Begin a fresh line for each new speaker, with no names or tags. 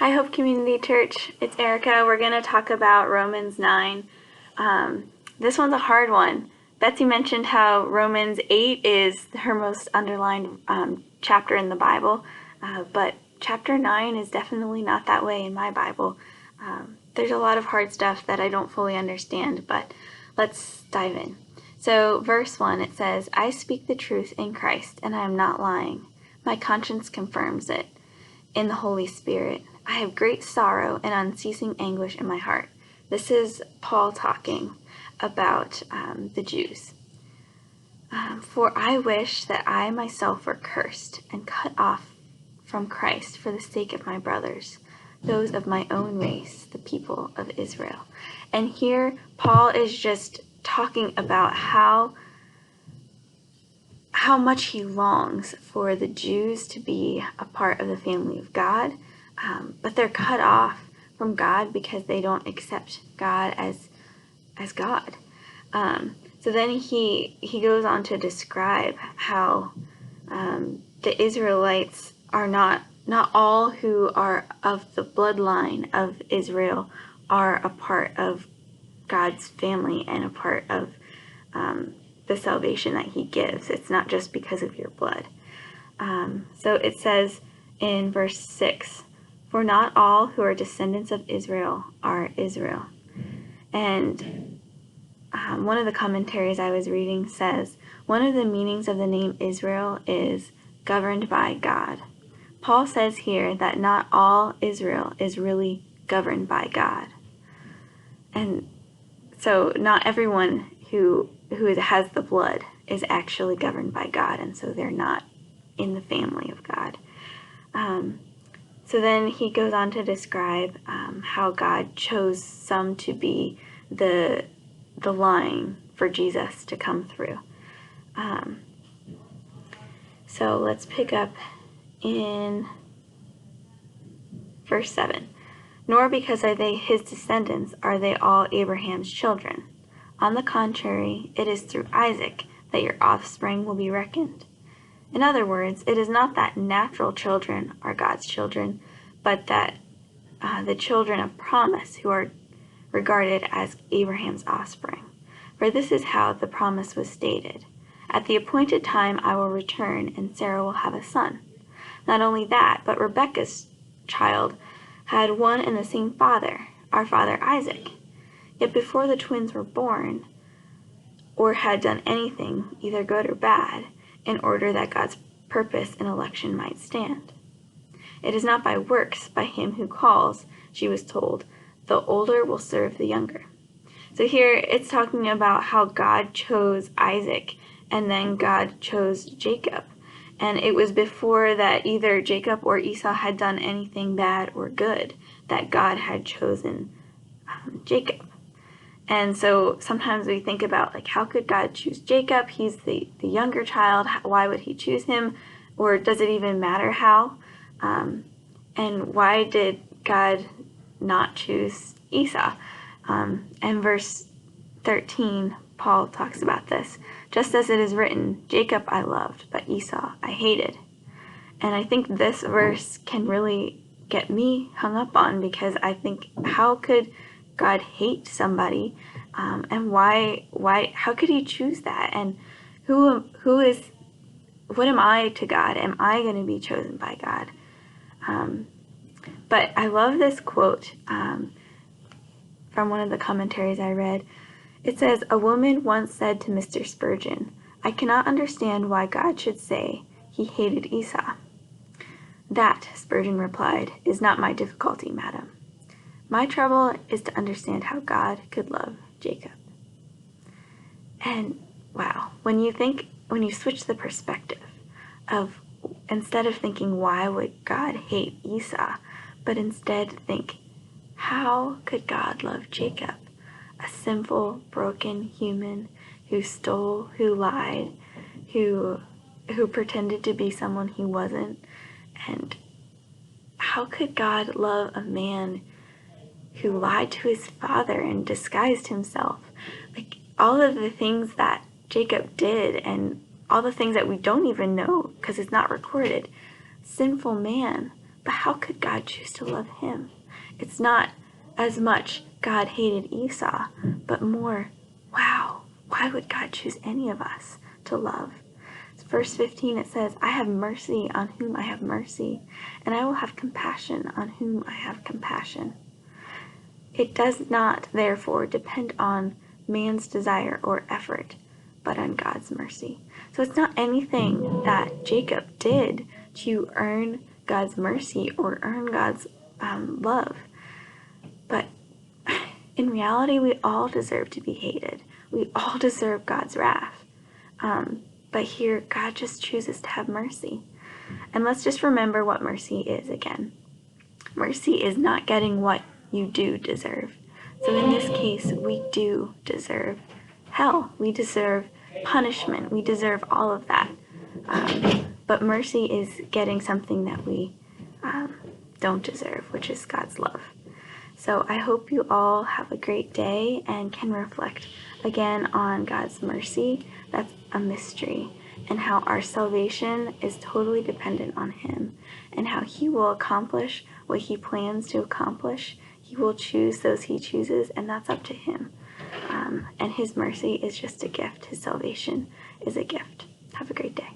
Hi, Hope Community Church. It's Erika. We're going to talk about Romans 9. This one's a hard one. Betsy mentioned how Romans 8 is her most underlined chapter in the Bible, but chapter 9 is definitely not that way in my Bible. There's a lot of hard stuff that I don't fully understand, but let's dive in. So, verse 1, it says, "I speak the truth in Christ, and I am not lying. My conscience confirms it. In the Holy Spirit, I have great sorrow and unceasing anguish in my heart." This is Paul talking about the Jews. "For I wish that I myself were cursed and cut off from Christ for the sake of my brothers, those of my own race, the people of Israel." And here, Paul is just talking about how much he longs for the Jews to be a part of the family of God, but they're cut off from God because they don't accept God as God. So then he goes on to describe how the Israelites are not all who are of the bloodline of Israel are a part of God's family and a part of the salvation that he gives. It's not just because of your blood. So it says in verse 6, "For not all who are descendants of Israel are Israel." And one of the commentaries I was reading says, one of the meanings of the name Israel is governed by God. Paul says here that not all Israel is really governed by God. And so not everyone who has the blood is actually governed by God, and so they're not in the family of God. So then he goes on to describe how God chose some to be the line for Jesus to come through. So let's pick up in verse 7. "Nor because are they his descendants are they all Abraham's children. On the contrary, it is through Isaac that your offspring will be reckoned." In other words, it is not that natural children are God's children, but that the children of promise who are regarded as Abraham's offspring. For this is how the promise was stated: "At the appointed time I will return, and Sarah will have a son." Not only that, but Rebekah's child had one and the same father, our father Isaac. Yet before the twins were born, or had done anything, either good or bad, in order that God's purpose and election might stand. "It is not by works, by him who calls," she was told, "the older will serve the younger." So here it's talking about how God chose Isaac, and then God chose Jacob. And it was before that either Jacob or Esau had done anything bad or good that God had chosen Jacob. And so sometimes we think about, like, how could God choose Jacob? He's the younger child. Why would he choose him? Or does it even matter how? And why did God not choose Esau? And verse 13, Paul talks about this. "Just as it is written, Jacob I loved, but Esau I hated." And I think this verse can really get me hung up on, because I think, how could God hate somebody, and why? How could he choose that? And what am I to God? Am I going to be chosen by God? But I love this quote from one of the commentaries I read. It says, "A woman once said to Mr. Spurgeon, 'I cannot understand why God should say he hated Esau.' 'That,' Spurgeon replied, 'is not my difficulty, madam. My trouble is to understand how God could love Jacob.'" And wow, when you switch the perspective of, instead of thinking, why would God hate Esau, but instead think, how could God love Jacob, a sinful, broken human who stole, who lied, who pretended to be someone he wasn't? And how could God love a man who lied to his father and disguised himself? Like, all of the things that Jacob did, and all the things that we don't even know because it's not recorded. Sinful man, But how could God choose to love him? It's not as much God hated Esau, but more, wow, why would God choose any of us to love? Verse 15, it says, I have mercy on whom I have mercy, and I will have compassion on whom I have compassion. It does not, therefore, depend on man's desire or effort, but on God's mercy. So it's not anything that Jacob did to earn God's mercy or earn God's love. But in reality, we all deserve to be hated. We all deserve God's wrath. But here, God just chooses to have mercy. And let's just remember what mercy is again. Mercy is not getting what you do deserve. So in this case, we do deserve hell. We deserve punishment. We deserve all of that. But mercy is getting something that we don't deserve, which is God's love. So I hope you all have a great day and can reflect again on God's mercy. That's a mystery, and how our salvation is totally dependent on him, and how he will accomplish what he plans to accomplish. He will choose those he chooses, and that's up to him. And his mercy is just a gift. His salvation is a gift. Have a great day.